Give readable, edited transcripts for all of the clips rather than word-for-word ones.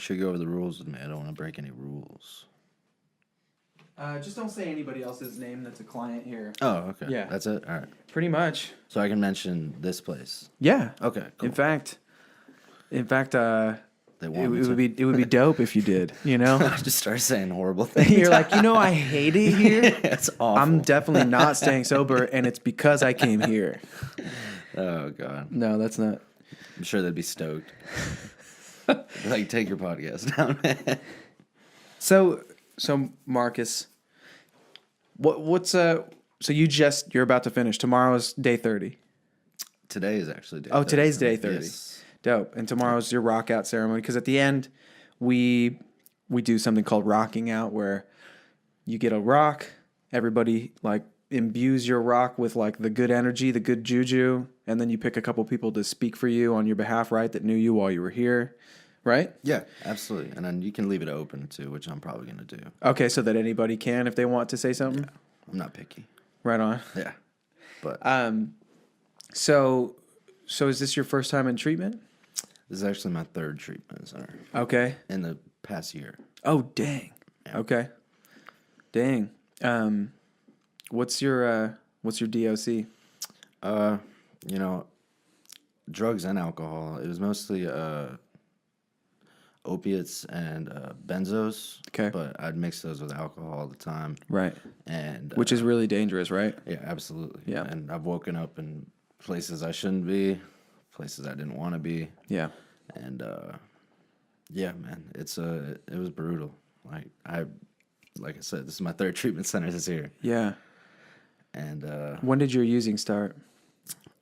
sure you go over the rules with me. I don't want to break any rules. Just don't say anybody else's name that's a client here. Oh, okay. Yeah. That's it? All right. Pretty much. So I can mention this place. Yeah. Okay, cool. In fact, They want me to. it would be dope if you did, you know? I just start saying horrible things. You're like, I hate it here. It's awful. I'm definitely not staying sober, and it's because I came here. Oh, God. No, that's not. I'm sure they'd be stoked. Like, take your podcast down, man. So Marcus, so you're about to finish. Tomorrow's day 30. Today is actually day 30. Oh, today's day 30. Yes. Dope. And tomorrow's your rock out ceremony, because at the end we do something called rocking out, where you get a rock, everybody like imbues your rock with like the good energy, the good juju, and then you pick a couple people to speak for you on your behalf, right, that knew you while you were here, right? Yeah, absolutely. And then you can leave it open too, which I'm probably going to do. Okay, so that anybody can if they want to say something? Yeah, I'm not picky. Right on. Yeah. But So is this your first time in treatment? this is actually my third treatment center Okay. in the past year. Oh, dang. Yeah. Okay. Dang. What's your DOC? Drugs and alcohol. It was mostly opiates and benzos. Okay. But I'd mix those with alcohol all the time. Right. And Which is really dangerous, right? yeah, absolutely. Yeah. And I've woken up in places I shouldn't be, places I didn't want to be. Yeah. And yeah, man, it was brutal. Like I said, this is my third treatment center this year. Yeah. And When did your using start?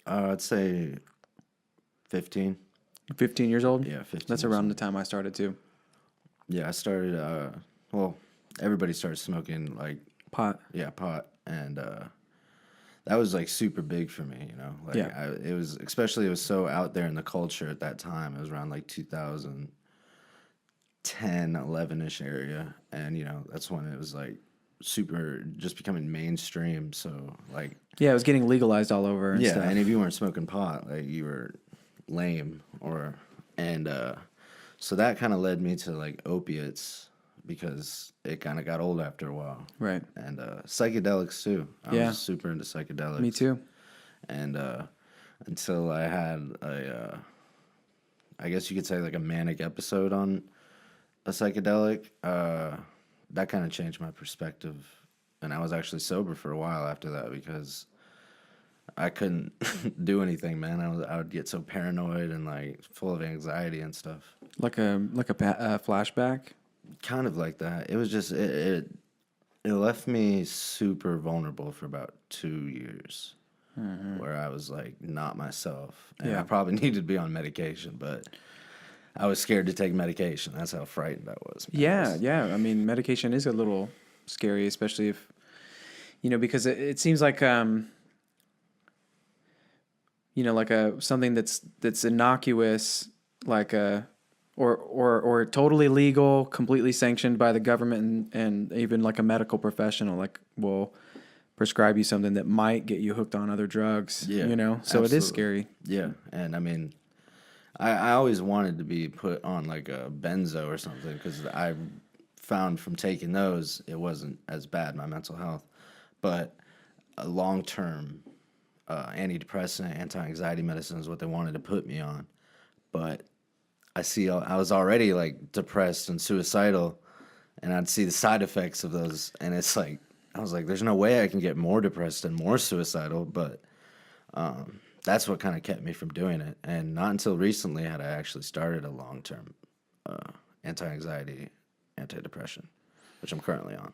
I'd say 15. 15 years old? Yeah, 15. That's around the time I started too. Yeah, I started. Everybody started smoking like Pot. yeah, pot, and that was like super big for me. Like Yeah. it was so out there in the culture at that time. It was around like 2010, 11ish area, and that's when it was like super just becoming mainstream. So like Yeah, it was getting legalized all over and stuff. and if you weren't smoking pot, like you were lame so that kind of led me to like opiates because it kind of got old after a while. Right. And psychedelics too. I Yeah. was super into psychedelics. Me too. And until I had I guess you could say like a manic episode on a psychedelic, that kind of changed my perspective. And I was actually sober for a while after that because I couldn't do anything, man. I would get so paranoid and like full of anxiety and stuff. Like a flashback? Kind of like that. It was just it left me super vulnerable for about 2 years, where I was like not myself, and Yeah. I probably needed to be on medication, but I was scared to take medication. That's how frightened I was. Man. Yeah. I mean, medication is a little scary, especially if because it seems like like something that's innocuous, like or totally legal, completely sanctioned by the government, and even like a medical professional like will prescribe you something that might get you hooked on other drugs. Yeah, So absolutely. it is scary. Yeah, and I mean, I always wanted to be put on like a benzo or something because I found from taking those it wasn't as bad, my mental health, but a long-term antidepressant, anti-anxiety medicine is what they wanted to put me on. But I was already like depressed and suicidal, and I'd see the side effects of those, and it's like I was like, there's no way I can get more depressed and more suicidal. But that's what kind of kept me from doing it. And not until recently had I actually started a long-term anti-anxiety, antidepressant, which I'm currently on.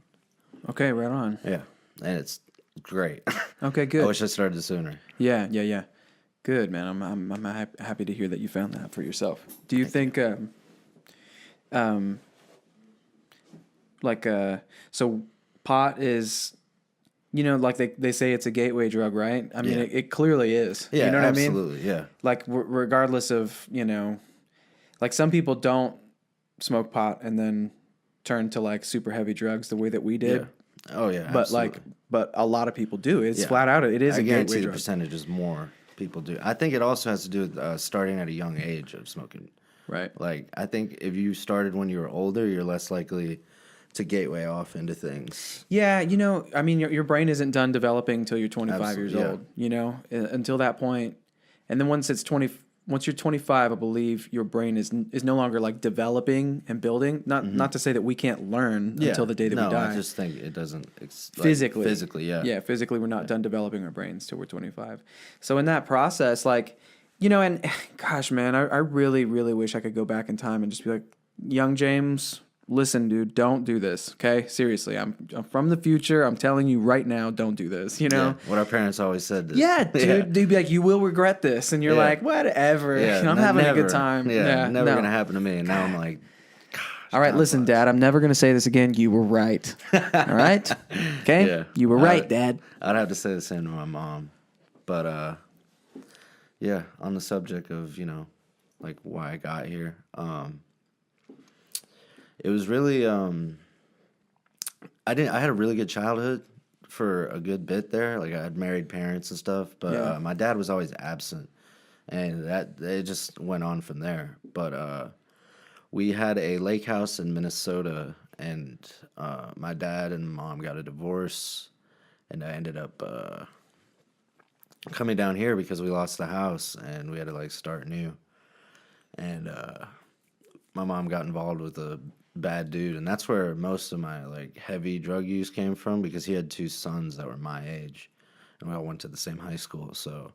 Okay, right on. Yeah, and it's great. Okay, good. I wish I started sooner. Yeah. Good, man. I'm happy to hear that you found that for yourself. Do you think so pot is like they say it's a gateway drug, right? I mean, Yeah. it clearly is. Yeah, you know what I mean? absolutely, yeah. Like regardless of, like some people don't smoke pot and then turn to like super heavy drugs the way that we did. Yeah. Oh yeah, But absolutely. but a lot of people do. It's Yeah. flat out. It is I a guarantee gateway the drug. percentage is more people do. I think it also has to do with starting at a young age of smoking Right. Like, I think if you started when you were older, you're less likely to gateway off into things. Yeah, you know, I mean, your brain isn't done developing until you're 25 years Absolutely, yeah. old, you know, until that point. And then once you're 25, I believe your brain is no longer like developing and building. Not to say that we can't learn until the day that we die. I just think it doesn't Physically, yeah. Yeah, physically, we're not done developing our brains till we're 25. So in that process, like, you know, and gosh, man, I really, really wish I could go back in time and just be like, young James, listen, dude, don't do this. Okay, seriously, I'm from the future. I'm telling you right now, don't do this. You know, Yeah, what our parents always said. yeah, dude, they'd be like, you will regret this, and you're like, whatever. Yeah, You know, I'm having never, a good time. Yeah, never no. gonna happen to me. And now I'm like, All right, listen, Dad, I'm never going to say this again. You were right. All right? Okay? Yeah. You were right, Dad. I'd have to say the same to my mom. But yeah, on the subject of, you know, like why I got here, it was really I had a really good childhood for a good bit there. Like, I had married parents and stuff, but my dad was always absent, and it just went on from there. But we had a lake house in Minnesota, and my dad and mom got a divorce, and I ended up coming down here because we lost the house, and we had to like start new. And my mom got involved with a bad dude, and that's where most of my like heavy drug use came from, because he had 2 sons that were my age, and we all went to the same high school, so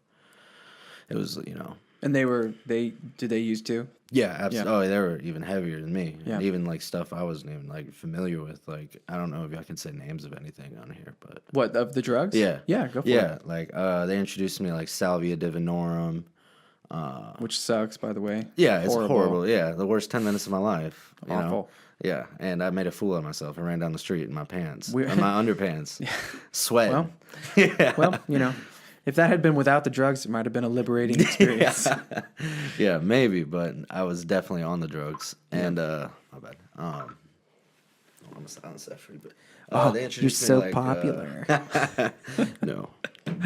it was, you know. And did they use too? Yeah, absolutely. Yeah. Oh, they were even heavier than me. Yeah. And even like stuff I wasn't even like familiar with. Like, I don't know if I can say names of anything on here, but What, of the drugs? yeah, Yeah, go for it. yeah. Like they introduced me to like salvia divinorum. Which sucks, by the way. Yeah, it's horrible. Yeah, the worst 10 minutes of my life. You Awful. know? Yeah, and I made a fool of myself. I ran down the street in my pants, in my underpants, sweating. Well, yeah. Well, you know, if that had been without the drugs, it might have been a liberating experience. Yeah, maybe, but I was definitely on the drugs. And my bad. I'm gonna silence that for you, but they introduced you're me so like, popular. No,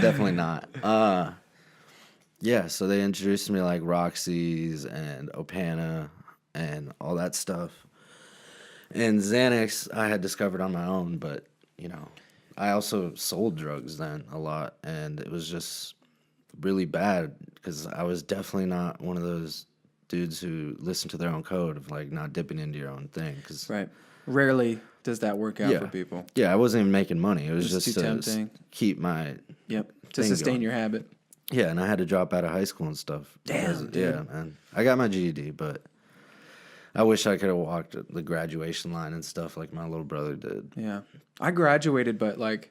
definitely not. Yeah, so they introduced me like Roxy's and Opana and all that stuff. And Xanax I had discovered on my own, but, you know, I also sold drugs then a lot, and it was just really bad because I was definitely not one of those dudes who listen to their own code of like not dipping into your own thing. Cause, Right. Rarely does that work out for people. Yeah, I wasn't even making money. It was It's just too to tempting. keep my To thing sustain going. your habit. Yeah, and I had to drop out of high school and stuff. Damn, dude. Yeah, man. I got my GED, but I wish I could have walked the graduation line and stuff like my little brother did. Yeah. I graduated, but like,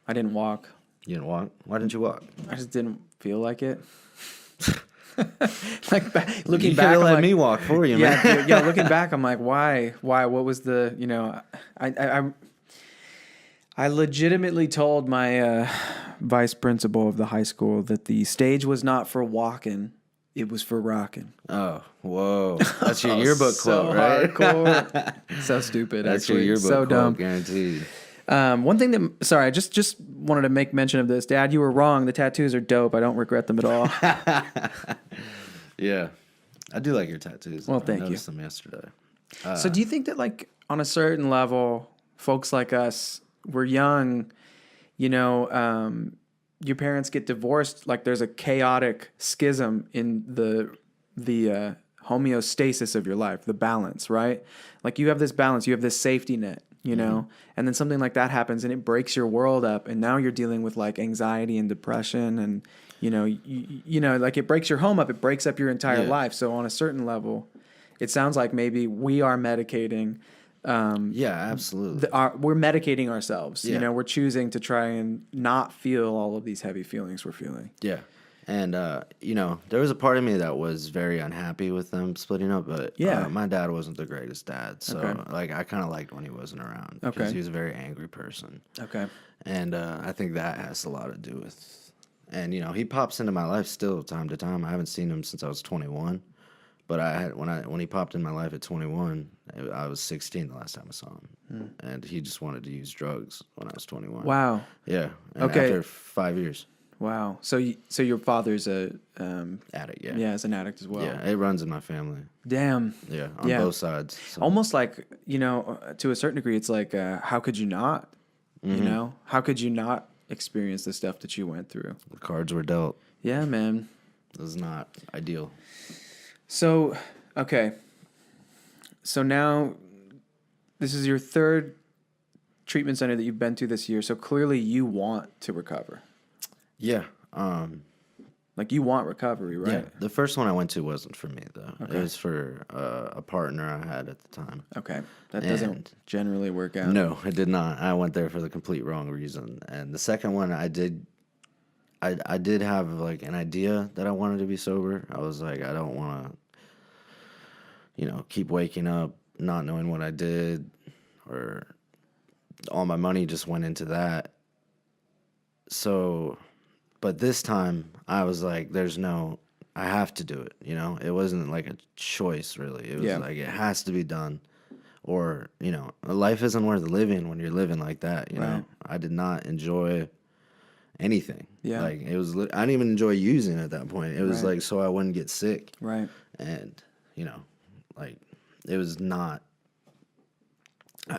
I didn't walk. You didn't walk? Why didn't you walk? I just didn't feel like it. Like looking You back, could I'm let like, me walk for you, yeah, man. dude, yeah. Looking back, I'm like, why? What was the? You know, I legitimately told my vice principal of the high school that the stage was not for walking; it was for rocking. Oh, whoa! That's your yearbook So quote, right? hardcore. So stupid. That's actually. your yearbook so quote, dumb. guaranteed. One thing that, sorry, I just wanted to make mention of this. Dad, you were wrong. The tattoos are dope. I don't regret them at all. Yeah, I do like your tattoos. Well, I thank you. noticed them yesterday. So do you think that, like, on a certain level, folks like us, we're young, you know, your parents get divorced, like there's a chaotic schism in the homeostasis of your life, the balance, right? Like, you have this balance, you have this safety net, you know, and then something like that happens and it breaks your world up, and now you're dealing with like anxiety and depression, and you know, like it breaks your home up, it breaks up your entire life. So on a certain level, it sounds like maybe we are medicating. Yeah, absolutely. We're medicating ourselves. Yeah. You know, we're choosing to try and not feel all of these heavy feelings we're feeling. Yeah. And, you know, there was a part of me that was very unhappy with them splitting up, but my dad wasn't the greatest dad. So, like, I kind of liked when he wasn't around because he was a very angry person. Okay. And I think that has a lot to do with, and, you know, he pops into my life still time to time. I haven't seen him since I was 21. But when he popped in my life at 21, I was 16 the last time I saw him, and he just wanted to use drugs when I was 21. Wow. Yeah. And Okay. After 5 years. Wow. So your father's a Addict, yeah. yeah, is an addict as well. Yeah, it runs in my family. Damn. Yeah, on Yeah. both sides. So. Almost like, to a certain degree, it's like, how could you not? How could you not experience the stuff that you went through? The cards were dealt. Yeah, man. It was not ideal. So, okay. So now, this is your third treatment center that you've been to this year. So clearly you want to recover. Yeah. Like you want recovery, right? Yeah. The first one I went to wasn't for me, though. Okay. It was for a partner I had at the time. Okay. That doesn't generally work out. No, it did not. I went there for the complete wrong reason. And the second one, I did have like an idea that I wanted to be sober. I was like, I don't want to, keep waking up not knowing what I did, or all my money just went into that. So, but this time I was like, I have to do it. It wasn't like a choice really. It was like, it has to be done. Or, life isn't worth living when you're living like that. Right. I did not enjoy anything. Yeah. Like it was, I didn't even enjoy using it at that point. It was like, so I wouldn't get sick. Right. And, like it was not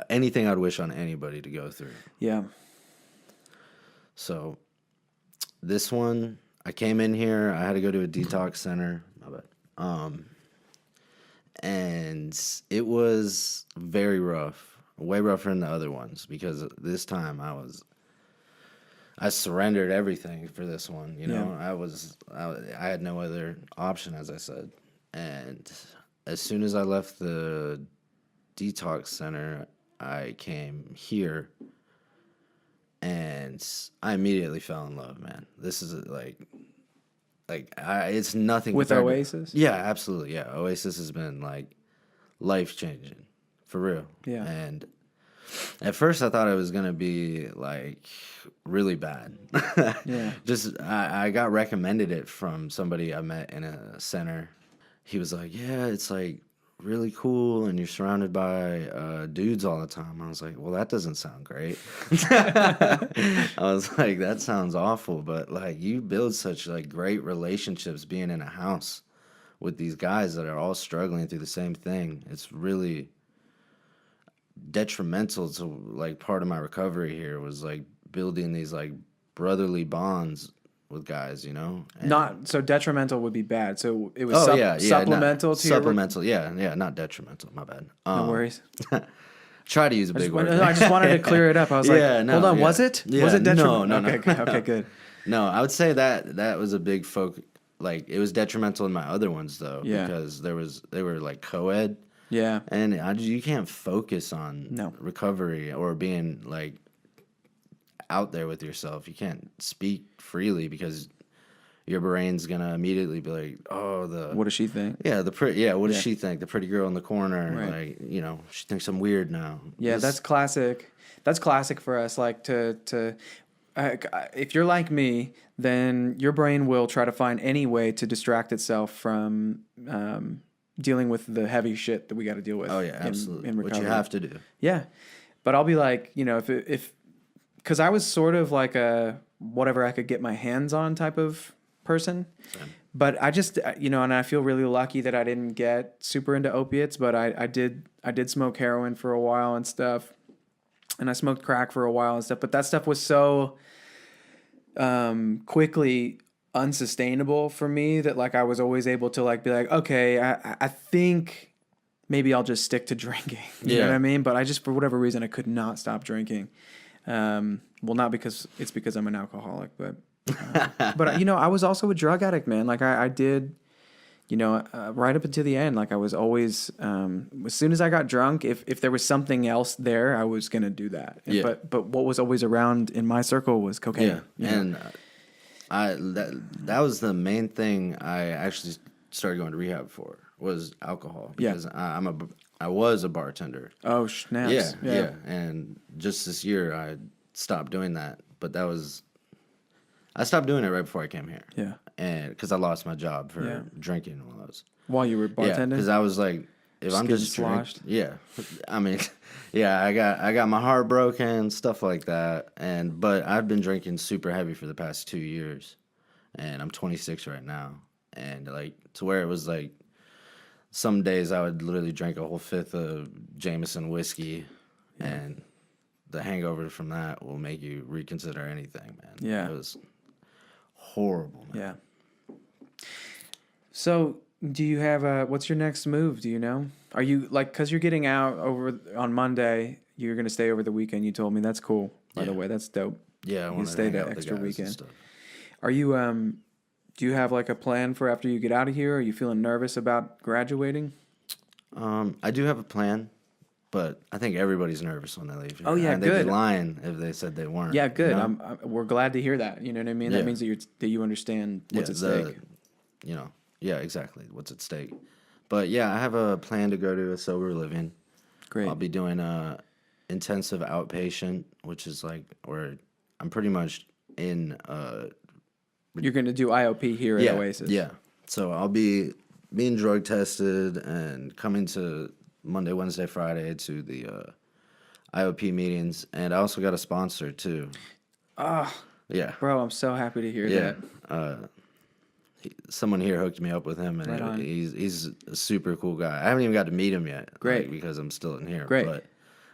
anything I'd wish on anybody to go through. Yeah. So this one, I came in here, I had to go to a detox center. My bad. And it was very rough, way rougher than the other ones, because this time I surrendered everything for this one. I had no other option, as I said. And as soon as I left the detox center, I came here, and I immediately fell in love, man. This is it's nothing with Oasis. Yeah, absolutely. Yeah, Oasis has been like life changing, for real. Yeah. And at first, I thought it was gonna be like really bad. Yeah. Just I got recommended it from somebody I met in a center. He was like, "Yeah, it's like really cool, and you're surrounded by dudes all the time." I was like, "Well, that doesn't sound great." I was like, "That sounds awful," but like you build such like great relationships being in a house with these guys that are all struggling through the same thing. It's really detrimental to like part of my recovery here was like building these like brotherly bonds with guys, And Not so detrimental would be bad. So it was supplemental to supplemental. Yeah, not detrimental. My bad. No worries. Try to use a big word. I just wanted to clear it up. I was hold on, was it? Yeah, was it detrimental? No. Okay, good. No, I would say that was a big focus. Like it was detrimental in my other ones though, because they were like co-ed. Yeah. And you can't focus on recovery or being like out there with yourself. You can't speak freely because your brain's gonna immediately be like, "Oh, what does she think?" Yeah, what does she think? The pretty girl in the corner, right. Like, she thinks I'm weird now. Yeah, that's classic. That's classic for us. Like if you're like me, then your brain will try to find any way to distract itself from dealing with the heavy shit that we got to deal with. Oh yeah, absolutely. In recovery. What you have to do. Yeah, but I'll be like, if because I was sort of like a whatever I could get my hands on type of person. Same. But I just, and I feel really lucky that I didn't get super into opiates, but I did smoke heroin for a while and stuff. And I smoked crack for a while and stuff. But that stuff was so quickly unsustainable for me that like I was always able to like be like, okay, I think maybe I'll just stick to drinking. You know what I mean? But I just, for whatever reason, I could not stop drinking. Well, not because I'm an alcoholic, but I was also a drug addict, man. Like I did, right up until the end. Like I was always, as soon as I got drunk, if there was something else there, I was gonna do that. Yeah. But what was always around in my circle was cocaine. Yeah, and that was the main thing I actually started going to rehab for was alcohol because I was a bartender. Oh snaps! Yeah. And just this year I stopped doing that, but I stopped doing it right before I came here. Yeah. And because I lost my job for drinking while you were bartending. Yeah, because I was like, if I'm getting just sloshed. yeah, I mean, yeah, I got my heart broken, stuff like that, but I've been drinking super heavy for the past 2 years, and I'm 26 right now, and like to where it was like some days I would literally drink a whole fifth of Jameson whiskey, and the hangover from that will make you reconsider anything, man. Yeah. It was horrible, man. Yeah. So, do you have what's your next move? Do you know? Are you like, because you're getting out over on Monday, you're going to stay over the weekend. You told me that's cool. By the way, that's dope. Yeah, I You want to stay hang that out with the extra guys and weekend. stuff. Are you, do you have like a plan for after you get out of here? Are you feeling nervous about graduating? I do have a plan, but I think everybody's nervous when they leave here. Oh, yeah, They'd good. be lying if they said they weren't. Yeah, good. You know? We're glad to hear that. You know what I mean? That Yeah. means that you understand what's at stake. You know, yeah, exactly. What's at stake. But yeah, I have a plan to go to a sober living. Great. I'll be doing intensive outpatient, which is like where I'm pretty much in. You're going to do IOP here at Oasis. Yeah. So I'll be being drug tested and coming to Monday, Wednesday, Friday to the IOP meetings, and I also got a sponsor too. Yeah. Bro, I'm so happy to hear that. Someone here hooked me up with him, and Right on. he's a super cool guy. I haven't even got to meet him yet. Great. like, because I'm still in here. Great. But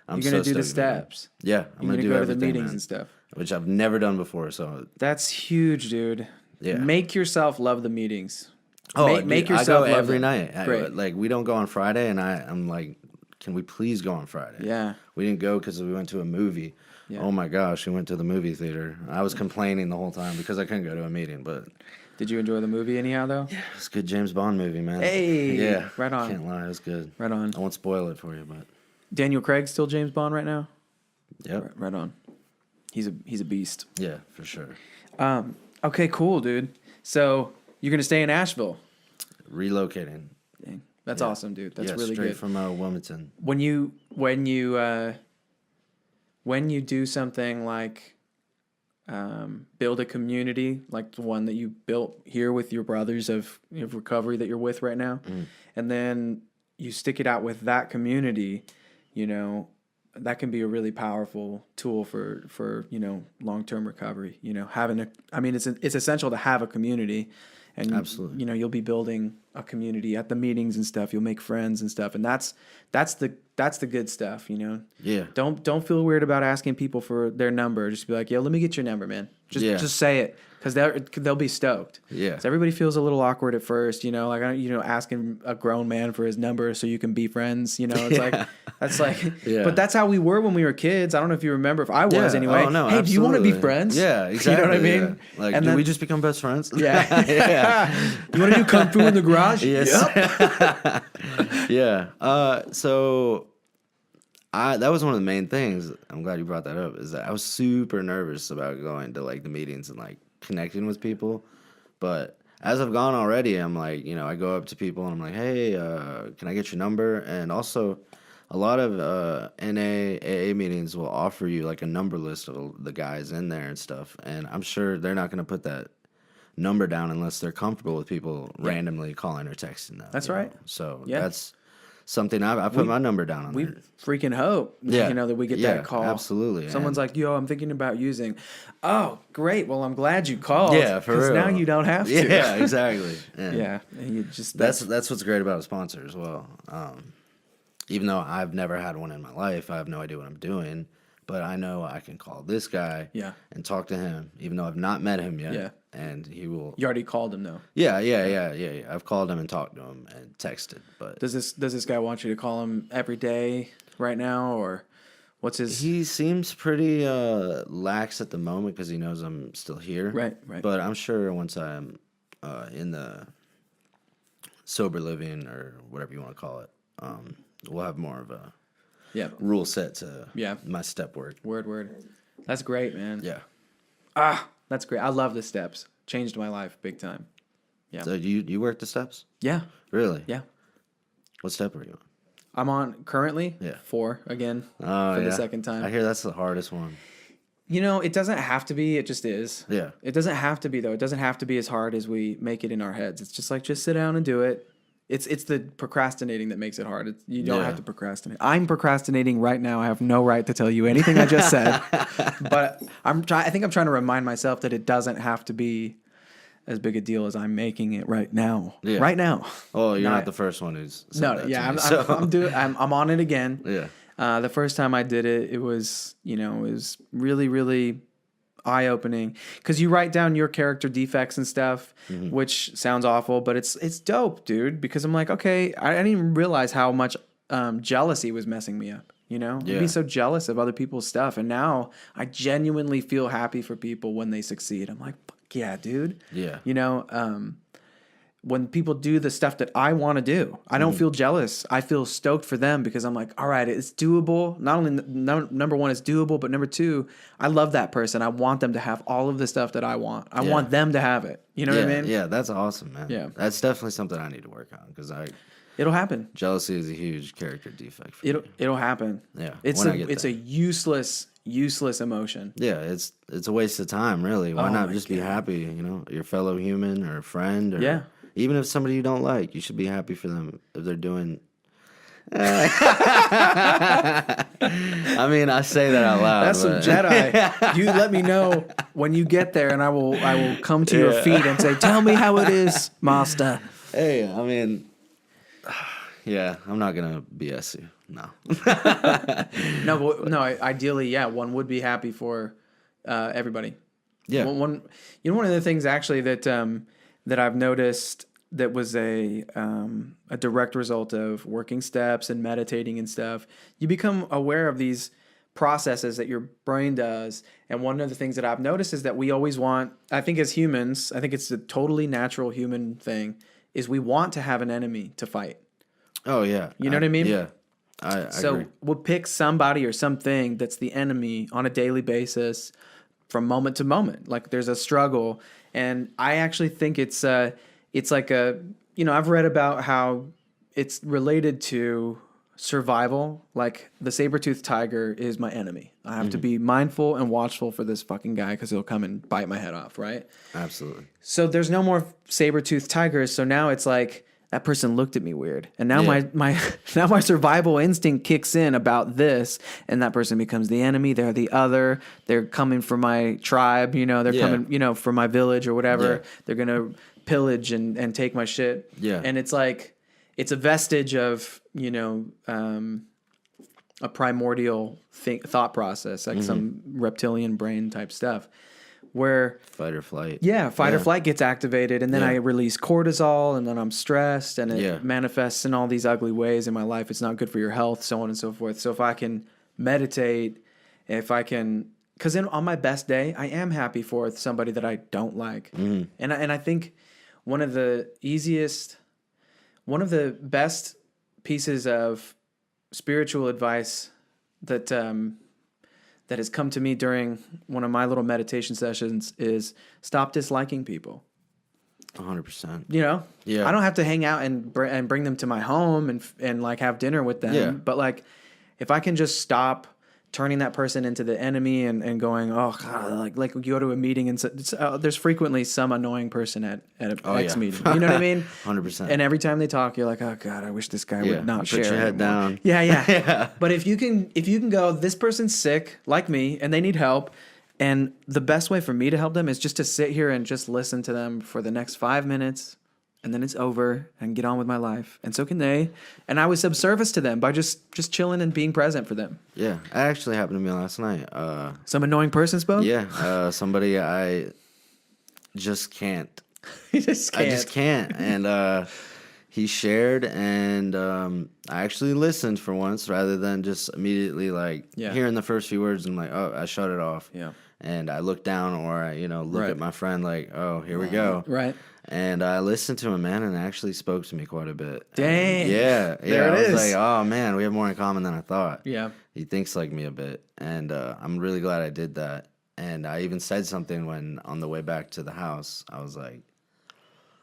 I'm You're going to do the stoked about it. steps. Yeah, I'm You're gonna to do go to everything, the meetings man, and stuff. which I've never done before. So That's huge, dude. Yeah. Make yourself love the meetings. make yourself I go love every them. night. Great. Like we don't go on Friday, and I'm like, can we please go on Friday? Yeah. We didn't go because we went to a movie. Yeah. Oh my gosh, we went to the movie theater. I was complaining the whole time because I couldn't go to a meeting, but Did you enjoy the movie anyhow, though? it's a good James Bond movie, man. Hey, yeah, right on. Can't lie, it was good. Right on. I won't spoil it for you, but Daniel Craig's still James Bond right now? yep, Right on. He's a beast. yeah, for sure. Okay, cool, dude. So you're going to stay in Asheville. Relocating. Dang. That's Yeah. awesome, dude. That's yeah, really straight good. from Wilmington. When you do something like build a community like the one that you built here with your brothers of recovery that you're with right now, and then you stick it out with that community, that can be a really powerful tool for long-term recovery. It's essential to have a community. And Absolutely. you'll be building a community at the meetings and stuff. You'll make friends and stuff, and that's the good stuff. Yeah. Don't feel weird about asking people for their number. Just be like, yo, let me get your number, man. Just say it, because they'll be stoked. Yeah. So everybody feels a little awkward at first, asking a grown man for his number so you can be friends. It's like Yeah. But that's how we were when we were kids. I don't know if you remember. If I was anyway. Oh, no, hey, do you want to be absolutely. friends? Yeah, exactly. You know what I mean? Yeah. Like, And do then- we just become best friends? Yeah. Yeah. You want to do kung fu in the garage? Yes. Yep. Yeah. So that was one of the main things. I'm glad you brought that up. Is that I was super nervous about going to like the meetings and like connecting with people, but as I've gone already, I'm like, I go up to people and I'm like, hey, can I get your number? And also, a lot of NA, AA meetings will offer you like a number list of the guys in there and stuff. And I'm sure they're not going to put that number down unless they're comfortable with people randomly calling or texting them. That's you know? right. So Yeah. that's something I put my number down on We there. freaking hope, that we get that call. Absolutely. Someone's like, yo, I'm thinking about using. Oh, great. Well, I'm glad you called. Yeah, for real. Because now you don't have to. Yeah, exactly. And Yeah. And you just, that's what's great about a sponsor as well. Even though I've never had one in my life, I have no idea what I'm doing, but I know I can call this guy and talk to him, even though I've not met him yet. Yeah. And he will. You already called him, though. Yeah. I've called him and talked to him and texted, but Does this guy want you to call him every day right now, or what's his? he seems pretty lax at the moment because he knows I'm still here. Right. But I'm sure once I'm in the sober living or whatever you want to call it, we'll have more of a rule set to my step work. Word. That's great, man. Yeah. That's great. I love the steps. Changed my life big time. Yeah. So you work the steps? Yeah. Really? Yeah. What step are you on? I'm on currently 4 again Oh, for the second time. I hear that's the hardest one. It doesn't have to be. It just is. Yeah. It doesn't have to be, though. It doesn't have to be as hard as we make it in our heads. It's just like, just sit down and do it. It's the procrastinating that makes it hard. You don't have to procrastinate. I'm procrastinating right now. I have no right to tell you anything I just said. But I think I'm trying to remind myself that it doesn't have to be as big a deal as I'm making it right now. Yeah. Right now. Oh, you're not the first one who's said that to me, I'm on it again. Yeah. The first time I did it, it was really, really eye-opening, because you write down your character defects and stuff, which sounds awful, but it's dope, dude, because I'm like, okay, I didn't even realize how much jealousy was messing me up. I'd be so jealous of other people's stuff, and now I genuinely feel happy for people when they succeed. I'm like, fuck yeah, dude. Yeah. When people do the stuff that I want to do, I don't feel jealous. I feel stoked for them, because I'm like, all right, it's doable. Not only number one, it's doable, but number two, I love that person. I want them to have all of the stuff that I want. I want them to have it. You know what I mean? Yeah, that's awesome, man. Yeah. That's definitely something I need to work on, because it'll happen. Jealousy is a huge character defect for me. It'll happen. Yeah. It's a useless emotion. Yeah, it's a waste of time, really. Why not just be happy, your fellow human or a friend, or even if somebody you don't like, you should be happy for them if they're doing. I mean, I say that out loud. That's some Jedi. You let me know when you get there, and I will come to your feet and say, "Tell me how it is, Master." Hey, I mean, yeah, I'm not gonna BS you. No. No. Ideally, one would be happy for everybody. Yeah. One of the things actually that I've noticed that was a direct result of working steps and meditating and stuff, you become aware of these processes that your brain does. And one of the things that I've noticed is that we always want, I think as humans, I think it's a totally natural human thing, is we want to have an enemy to fight. Oh, yeah. You know what I mean? Yeah. I agree. We'll pick somebody or something that's the enemy on a daily basis from moment to moment. Like there's a struggle. And I actually think it's like I've read about how it's related to survival. Like the saber-toothed tiger is my enemy. I have to be mindful and watchful for this fucking guy, because he'll come and bite my head off, right? Absolutely. So there's no more saber-toothed tigers. So now it's like, that person looked at me weird. And now my survival instinct kicks in about this, and that person becomes the enemy. They're the other. They're coming for my tribe, they're coming, for my village or whatever. Yeah. They're going to pillage and take my shit. Yeah. And it's like, it's a vestige of, a primordial thought process, like some reptilian brain type stuff. Where fight or flight. Yeah, fight or flight gets activated, and then I release cortisol, and then I'm stressed, and it manifests in all these ugly ways in my life. It's not good for your health, so on and so forth. So if I can meditate, because on my best day, I am happy for somebody that I don't like. And I think one of the best pieces of spiritual advice that has come to me during one of my little meditation sessions is stop disliking people. 100%. Yeah. I don't have to hang out and bring them to my home and like have dinner with them. Yeah. But like, if I can just stop turning that person into the enemy and going, oh God, like you go to a meeting and there's frequently some annoying person at an X meeting. You know what I mean? 100%. And every time they talk, you're like, oh God, I wish this guy would not share. Put your head down. Yeah. But if you can go, this person's sick like me and they need help, and the best way for me to help them is just to sit here and just listen to them for the next 5 minutes, and then it's over and get on with my life. And so can they. And I was of service to them by just chilling and being present for them. Yeah. That actually happened to me last night. Some annoying person spoke? Yeah. Somebody I just can't. I just can't. And he shared, and I actually listened for once rather than just immediately hearing the first few words and like, oh, I shut it off. Yeah. And I look down, or I, look at my friend like, oh, here we go. Right. And I listened to him, man, and it actually spoke to me quite a bit. Dang. Yeah. There I it was is. like, oh, man, we have more in common than I thought. Yeah. He thinks like me a bit. And I'm really glad I did that. And I even said something when on the way back to the house. I was like,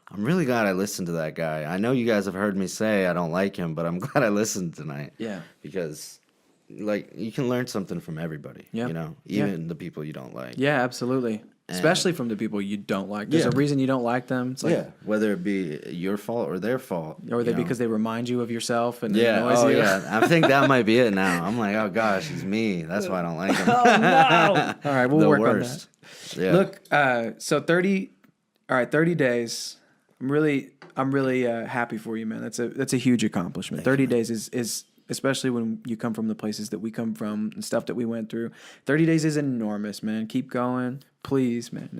I'm really glad I listened to that guy. I know you guys have heard me say I don't like him, but I'm glad I listened tonight. Yeah. Because you can learn something from everybody, even the people you don't like. Yeah, absolutely. Especially from the people you don't like. There's a reason you don't like them. It's like, whether it be your fault or their fault. Or because they remind you of yourself and yeah, annoys you. yeah. I think that might be it now. I'm like, oh gosh, he's me. That's why I don't like him. Oh no! All right, we'll work worst. on that. Yeah. Look, so 30 days. I'm really happy for you, man. That's a huge accomplishment. 30 days is especially when you come from the places that we come from and stuff that we went through. 30 days is enormous, man. Keep going, please, man.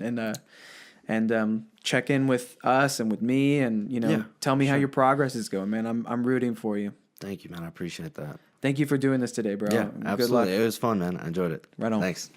And check in with us and with me, and tell me how your progress is going, man. I'm rooting for you. Thank you, man. I appreciate that. Thank you for doing this today, bro. Yeah, Good absolutely. luck. It was fun, man. I enjoyed it. Right on. Thanks.